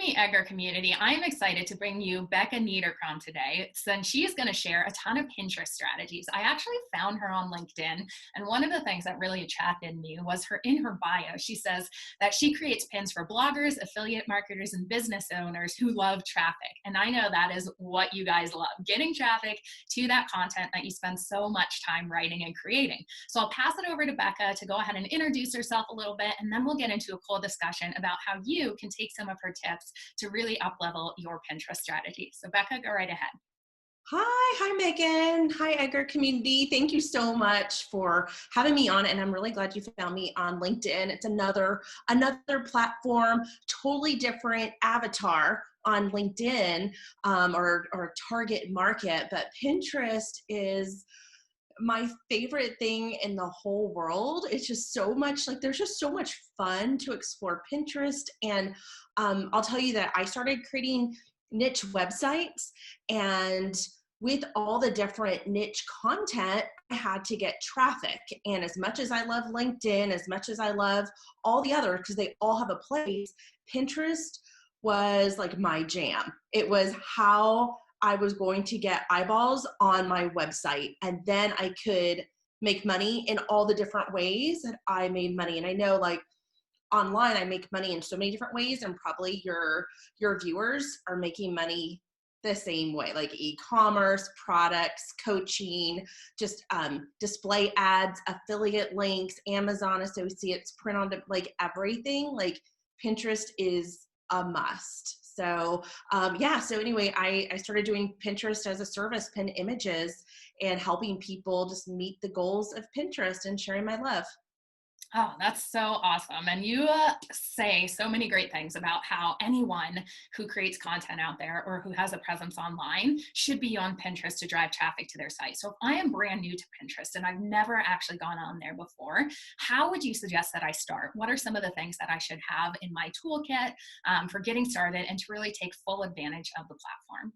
MeetEdgar community, I'm excited to bring you Becca Niederkrom today, since she is going to share a ton of Pinterest strategies. I actually found her on LinkedIn, and one of the things that really attracted me was in her bio, she says that she creates pins for bloggers, affiliate marketers, and business owners who love traffic. And I know that is what you guys love, getting traffic to that content that you spend so much time writing and creating. So I'll pass it over to Becca to go ahead and introduce herself a little bit, and then we'll get into a cool discussion about how you can take some of her tips to really up-level your Pinterest strategy. So Becca, go right ahead. Hi Megan. Hi Edgar community. Thank you so much for having me on, and I'm really glad you found me on LinkedIn. It's another platform, totally different avatar on LinkedIn or target market, but Pinterest is my favorite thing in the whole world. It's just so much, like, there's just so much fun to explore Pinterest. And I'll tell you that I started creating niche websites, and with all the different niche content, I had to get traffic. And as much as I love LinkedIn, as much as I love all the others, because they all have a place, Pinterest was like my jam. It was how I was going to get eyeballs on my website, and then I could make money in all the different ways that I made money. And I know, like, online I make money in so many different ways, and probably your viewers are making money the same way, like e-commerce, products, coaching, just display ads, affiliate links, Amazon associates, print on, like, everything. Like, Pinterest is a must. So so anyway, I started doing Pinterest as a service, pin images, and helping people just meet the goals of Pinterest and sharing my love. Oh, that's so awesome. And you say so many great things about how anyone who creates content out there or who has a presence online should be on Pinterest to drive traffic to their site. So if I am brand new to Pinterest and I've never actually gone on there before, how would you suggest that I start? What are some of the things that I should have in my toolkit for getting started and to really take full advantage of the platform?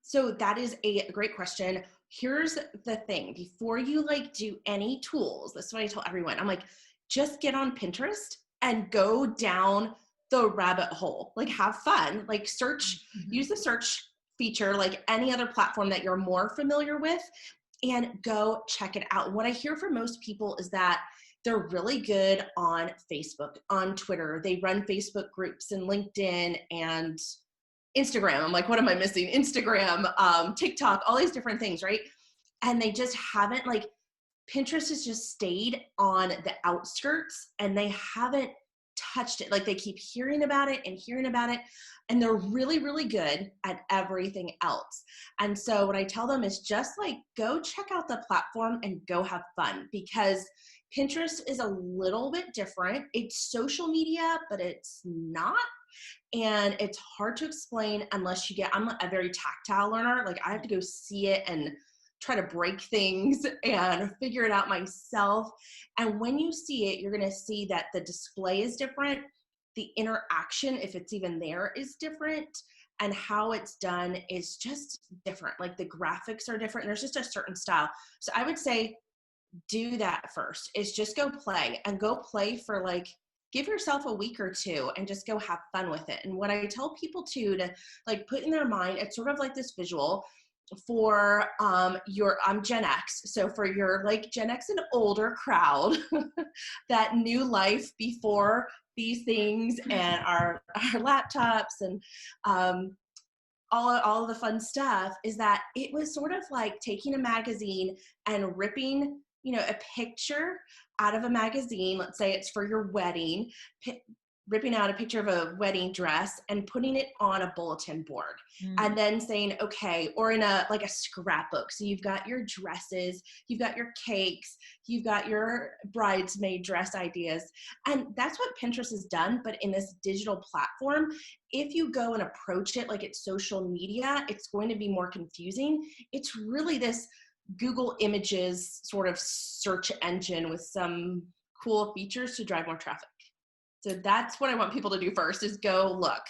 So that is a great question. Here's the thing. Before you do any tools, that's what I tell everyone. I'm like, just get on Pinterest and go down the rabbit hole. Like, have fun. Like, search, use the search feature like any other platform that you're more familiar with, and go check it out. What I hear from most people is that they're really good on Facebook, on Twitter. They run Facebook groups and LinkedIn and Instagram. I'm like, what am I missing? Instagram, TikTok, all these different things, right? And they just haven't, like, Pinterest has just stayed on the outskirts, and they haven't touched it. Like, they keep hearing about it, and they're really, really good at everything else. And so what I tell them is just, like, go check out the platform and go have fun, because Pinterest is a little bit different. It's social media, but it's not. And it's hard to explain unless I'm a very tactile learner. Like, I have to go see it and try to break things and figure it out myself. And when you see it, you're going to see that the display is different. The interaction, if it's even there, is different. And how it's done is just different. Like, the graphics are different. And there's just a certain style. So I would say do that first, is just go play for, like, give yourself a week or two and just go have fun with it. And what I tell people too, to, like, put in their mind, it's sort of like this visual for I'm Gen X. So for your, like, Gen X and older crowd, that new life before these things and our laptops and all of the fun stuff, is that it was sort of like taking a magazine and ripping, a picture out of a magazine. Let's say it's for your wedding, ripping out a picture of a wedding dress and putting it on a bulletin board, and then saying, okay, or in a scrapbook. So you've got your dresses, you've got your cakes, you've got your bridesmaid dress ideas. And that's what Pinterest has done, but in this digital platform. If you go and approach it like it's social media, it's going to be more confusing. It's really this Google Images sort of search engine with some cool features to drive more traffic. So that's what I want people to do first, is go look.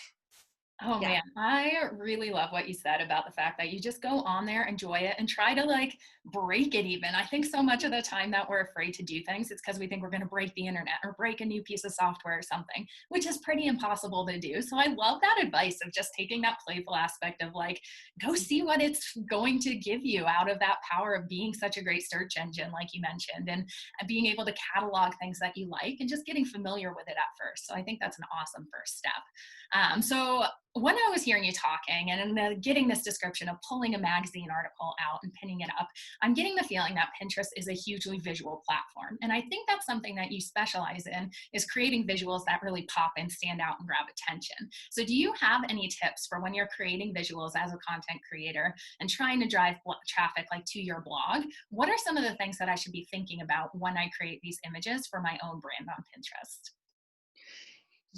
Oh Yeah. man, I really love what you said about the fact that you just go on there, enjoy it, and try to like break it even. I think so much of the time that we're afraid to do things, it's because we think we're going to break the internet or break a new piece of software or something, which is pretty impossible to do. So I love that advice of just taking that playful aspect of like, go see what it's going to give you out of that power of being such a great search engine, like you mentioned, and being able to catalog things that you like and just getting familiar with it at first. So I think that's an awesome first step. So when I was hearing you talking and in getting this description of pulling a magazine article out and pinning it up, I'm getting the feeling that Pinterest is a hugely visual platform. And I think that's something that you specialize in, is creating visuals that really pop and stand out and grab attention. So do you have any tips for when you're creating visuals as a content creator and trying to drive traffic like to your blog? What are some of the things that I should be thinking about when I create these images for my own brand on Pinterest?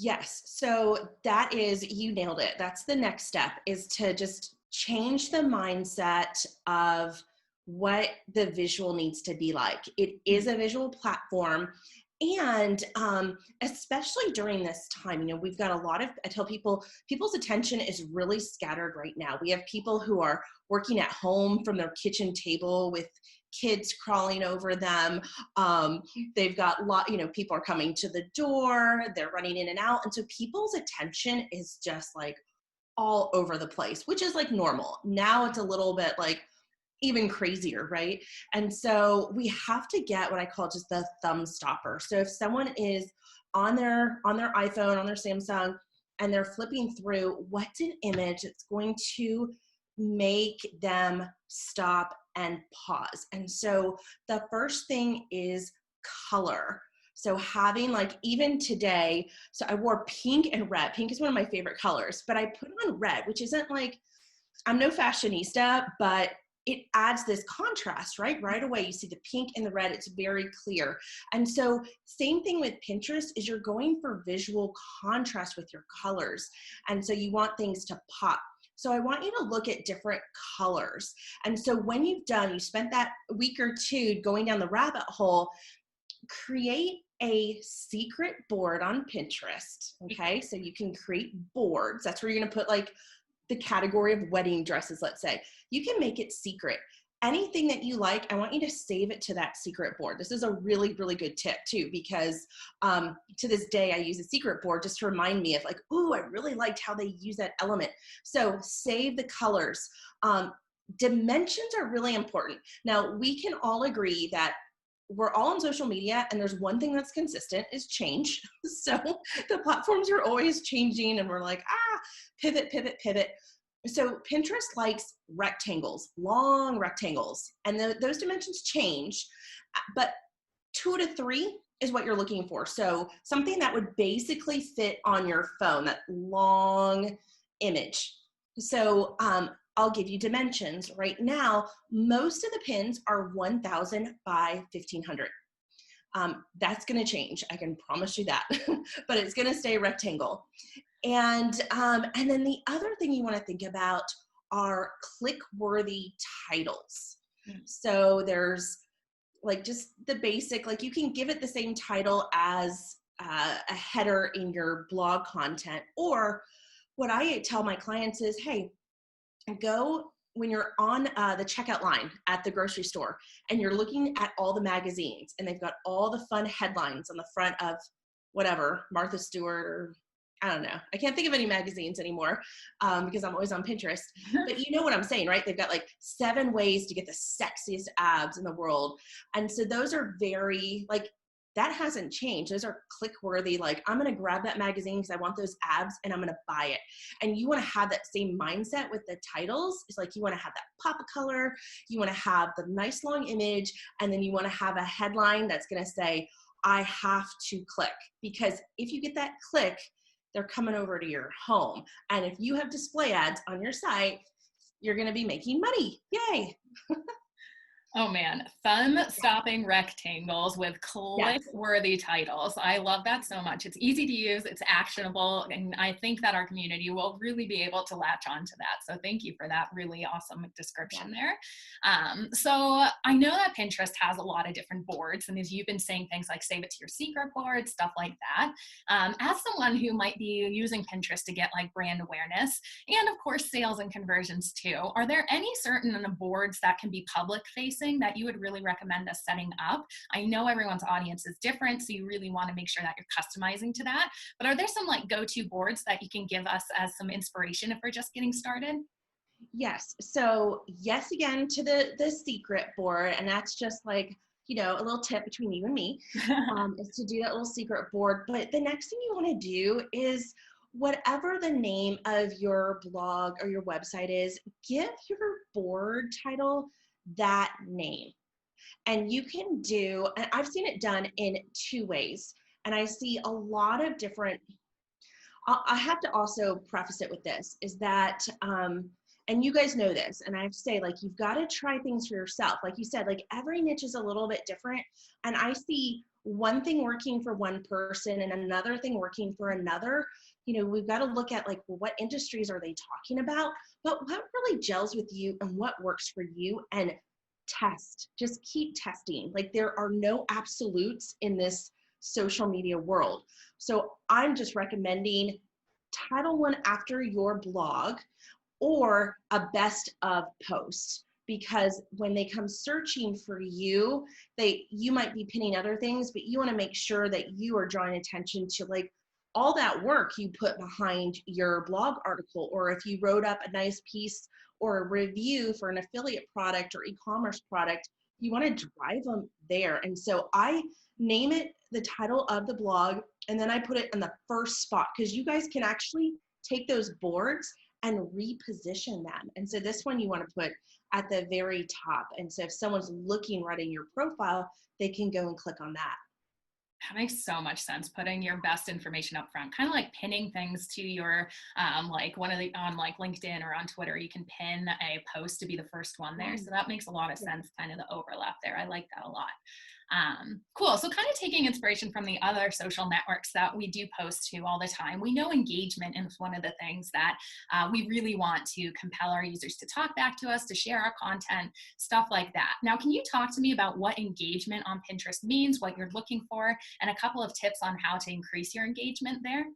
Yes. So that is, you nailed it. That's the next step, is to just change the mindset of what the visual needs to be like. It is a visual platform. And especially during this time, we've got a lot of, I tell people, people's attention is really scattered right now. We have people who are working at home from their kitchen table with kids crawling over them. They've got people are coming to the door, they're running in and out. And so people's attention is just like all over the place, which is like normal. Now it's a little bit like even crazier, right? And so we have to get what I call just the thumb stopper. So if someone is on their iPhone, on their Samsung, and they're flipping through, what's an image that's going to make them stop and pause? And so the first thing is color. So having, like, even today, so I wore pink and red. Pink is one of my favorite colors, but I put on red, which isn't like, I'm no fashionista, but it adds this contrast, right? Right away, you see the pink and the red, it's very clear. And so same thing with Pinterest, is you're going for visual contrast with your colors. And so you want things to pop. So I want you to look at different colors. And so when you spent that week or two going down the rabbit hole, create a secret board on Pinterest. Okay. So you can create boards. That's where you're going to put like the category of wedding dresses, let's say. You can make it secret. Anything that you like, I want you to save it to that secret board. This is a really, really good tip too, because to this day, I use a secret board just to remind me of like, ooh, I really liked how they use that element. So save the colors. Dimensions are really important. Now, we can all agree that we're all on social media, and there's one thing that's consistent, is change. So the platforms are always changing, and we're like, pivot, pivot, pivot. So Pinterest likes rectangles, long rectangles, and those dimensions change, but 2 to 3 is what you're looking for. So something that would basically fit on your phone, that long image. So I'll give you dimensions. Right now, most of the pins are 1,000 by 1,500. That's going to change. I can promise you that, but it's going to stay rectangle. And then the other thing you want to think about are click-worthy titles. So there's like just the basic, like you can give it the same title as a header in your blog content. Or what I tell my clients is, hey, go when you're on the checkout line at the grocery store and you're looking at all the magazines and they've got all the fun headlines on the front of whatever, Martha Stewart, or I don't know. I can't think of any magazines anymore because I'm always on Pinterest. But you know what I'm saying, right? They've got like 7 ways to get the sexiest abs in the world. And so those are very, like, that hasn't changed. Those are click-worthy. Like, I'm going to grab that magazine because I want those abs and I'm going to buy it. And you want to have that same mindset with the titles. It's like you want to have that pop of color. You want to have the nice long image. And then you want to have a headline that's going to say, I have to click. Because if you get that click, they're coming over to your home. And if you have display ads on your site, you're going to be making money. Yay. Oh man, thumb-stopping rectangles with Yes. click-worthy titles. I love that so much. It's easy to use, it's actionable, and I think that our community will really be able to latch on to that. So thank you for that really awesome Yeah. description there. So I know that Pinterest has a lot of different boards, and as you've been saying things like save it to your secret board, stuff like that. As someone who might be using Pinterest to get like brand awareness, and of course sales and conversions too, are there any certain boards that can be public facing that you would really recommend us setting up? I know everyone's audience is different, so you really want to make sure that you're customizing to that, but are there some like go-to boards that you can give us as some inspiration if we're just getting started? Yes. So yes, again to the secret board, and that's just like, a little tip between you and me, is to do that little secret board. But the next thing you want to do is whatever the name of your blog or your website is, give your board title that name. And you can do, and I've seen it done in two ways. And I see a lot of different, I have to also preface it with this, is that, and you guys know this, and I have to say, like, you've got to try things for yourself. Like you said, like every niche is a little bit different. And I see one thing working for one person and another thing working for another. We've got to look at like, well, what industries are they talking about? But what really gels with you and what works for you, and test, just keep testing. Like there are no absolutes in this social media world. So I'm just recommending title one after your blog or a best of post, because when they come searching for you, you might be pinning other things, but you want to make sure that you are drawing attention to like all that work you put behind your blog article, or if you wrote up a nice piece or a review for an affiliate product or e-commerce product, you want to drive them there. And so I name it the title of the blog, and then I put it in the first spot, because you guys can actually take those boards and reposition them. And so this one you want to put at the very top. And so if someone's looking right in your profile, they can go and click on that. That makes so much sense. Putting your best information up front, kind of like pinning things to your, like one of the, on like LinkedIn or on Twitter, you can pin a post to be the first one there. So that makes a lot of sense, kind of the overlap there. I like that a lot. Cool. So kind of taking inspiration from the other social networks that we do post to all the time, we know engagement is one of the things that we really want to compel our users to talk back to us, to share our content, stuff like that. Now, can you talk to me about what engagement on Pinterest means, what you're looking for, and a couple of tips on how to increase your engagement there?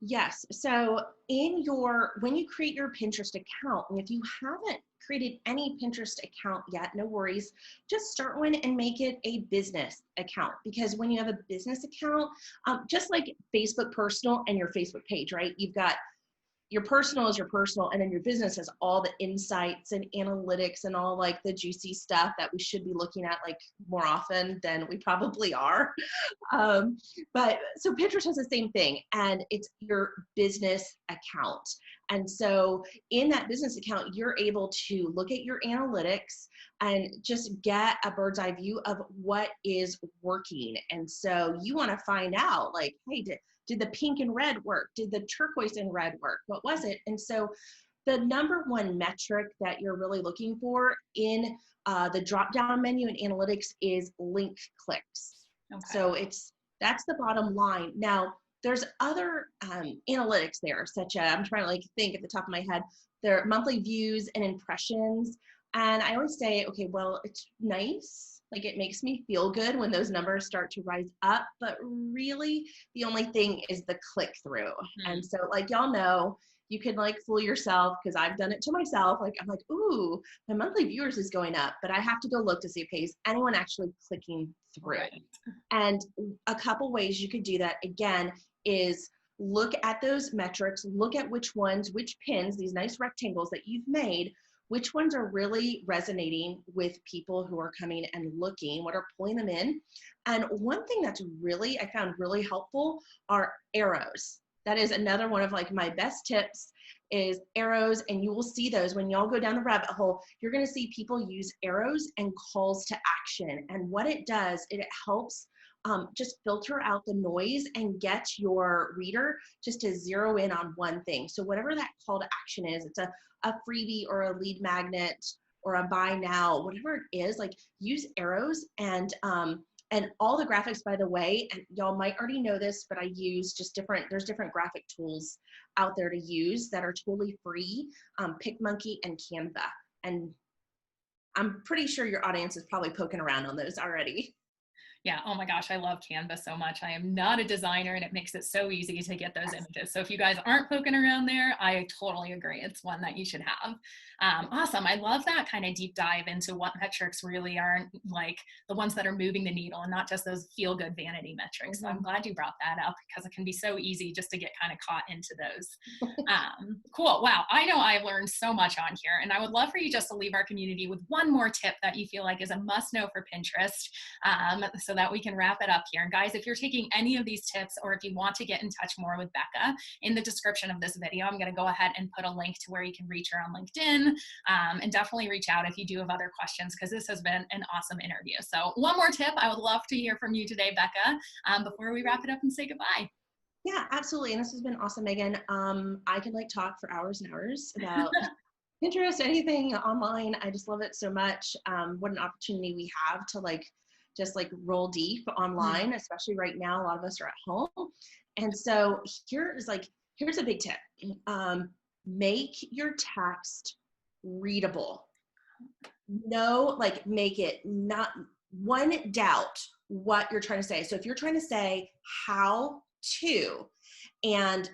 Yes. So when you create your Pinterest account, and if you haven't created any Pinterest account yet, no worries, just start one and make it a business account. Because when you have a business account, just like Facebook personal and your Facebook page, right? You've got your personal is your personal, and then your business has all the insights and analytics and all like the juicy stuff that we should be looking at like more often than we probably are. But so Pinterest has the same thing, and it's your business account. And so in that business account, you're able to look at your analytics and just get a bird's eye view of what is working. And so you want to find out like, hey, did the pink and red work? Did the turquoise and red work? What was it? And so the number one metric that you're really looking for in the drop-down menu in analytics is link clicks. Okay. So that's the bottom line. Now, there's other analytics there, such as, I'm trying to like think at the top of my head, there are monthly views and impressions. And I always say, okay, well, it's nice. Like it makes me feel good when those numbers start to rise up, but really the only thing is the click through. And so like, y'all know, you can like fool yourself, because I've done it to myself. Like, I'm like, ooh, my monthly viewers is going up, but I have to go look to see, okay, is anyone actually clicking through? Right. And a couple ways you could do that, again, is look at those metrics, look at which pins, these nice rectangles that you've made, which ones are really resonating with people who are coming and looking, what are pulling them in. And one thing that's I found really helpful are arrows. That is another one of like my best tips is arrows. And you will see those when y'all go down the rabbit hole, you're going to see people use arrows and calls to action. And what it does, it helps just filter out the noise and get your reader just to zero in on one thing. So whatever that call to action is, it's a freebie or a lead magnet or a buy now, whatever it is, like use arrows and all the graphics, by the way, and y'all might already know this, but I use just there's different graphic tools out there to use that are totally free, PicMonkey and Canva. And I'm pretty sure your audience is probably poking around on those already. Yeah. Oh my gosh. I love Canva so much. I am not a designer and it makes it so easy to get those images. So if you guys aren't poking around there, I totally agree. It's one that you should have. Awesome. I love that kind of deep dive into what metrics really are like the ones that are moving the needle and not just those feel good vanity metrics. So I'm glad you brought that up because it can be so easy just to get kind of caught into those. Cool. Wow. I know I've learned so much on here and I would love for you just to leave our community with one more tip that you feel like is a must know for Pinterest. So that we can wrap it up here. And guys, if you're taking any of these tips or if you want to get in touch more with Becca, in the description of this video, I'm going to go ahead and put a link to where you can reach her on LinkedIn, and definitely reach out if you do have other questions because this has been an awesome interview. So one more tip I would love to hear from you today, Becca, before we wrap it up and say goodbye. Yeah, absolutely. And this has been awesome, Megan. I could like talk for hours and hours about Pinterest, anything online. I just love it so much. What an opportunity we have to just roll deep online, especially right now. A lot of us are at home. And so here's a big tip. Make your text readable. Make it not one doubt what you're trying to say. So if you're trying to say how to, and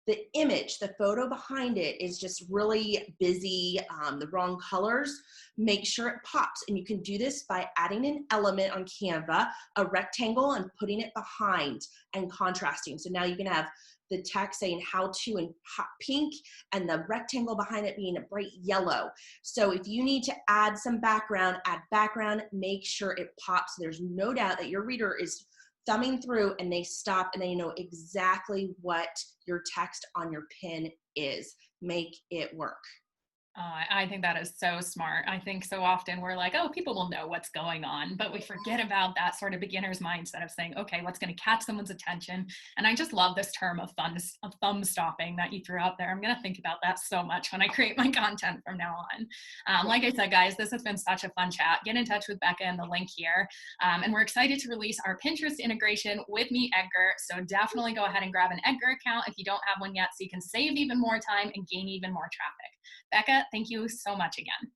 the image, the photo behind it is just really busy, the wrong colors, make sure it pops. And you can do this by adding an element on Canva, a rectangle, and putting it behind and contrasting. So now you can have the text saying how to in hot pink and the rectangle behind it being a bright yellow. So if you need to add some background, add background, make sure it pops. There's no doubt that your reader is thumbing through and they stop and they know exactly what your text on your pin is. Make it work. I think that is so smart. I think so often we're like, oh, people will know what's going on, but we forget about that sort of beginner's mindset of saying, okay, what's going to catch someone's attention? And I just love this term of thumb stopping that you threw out there. I'm going to think about that so much when I create my content from now on. Like I said, guys, this has been such a fun chat. Get in touch with Becca in the link here. And we're excited to release our Pinterest integration with MeetEdgar. So definitely go ahead and grab an Edgar account if you don't have one yet so you can save even more time and gain even more traffic. Becca, thank you so much again.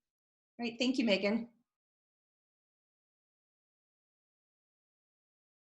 Great. Thank you, Megan.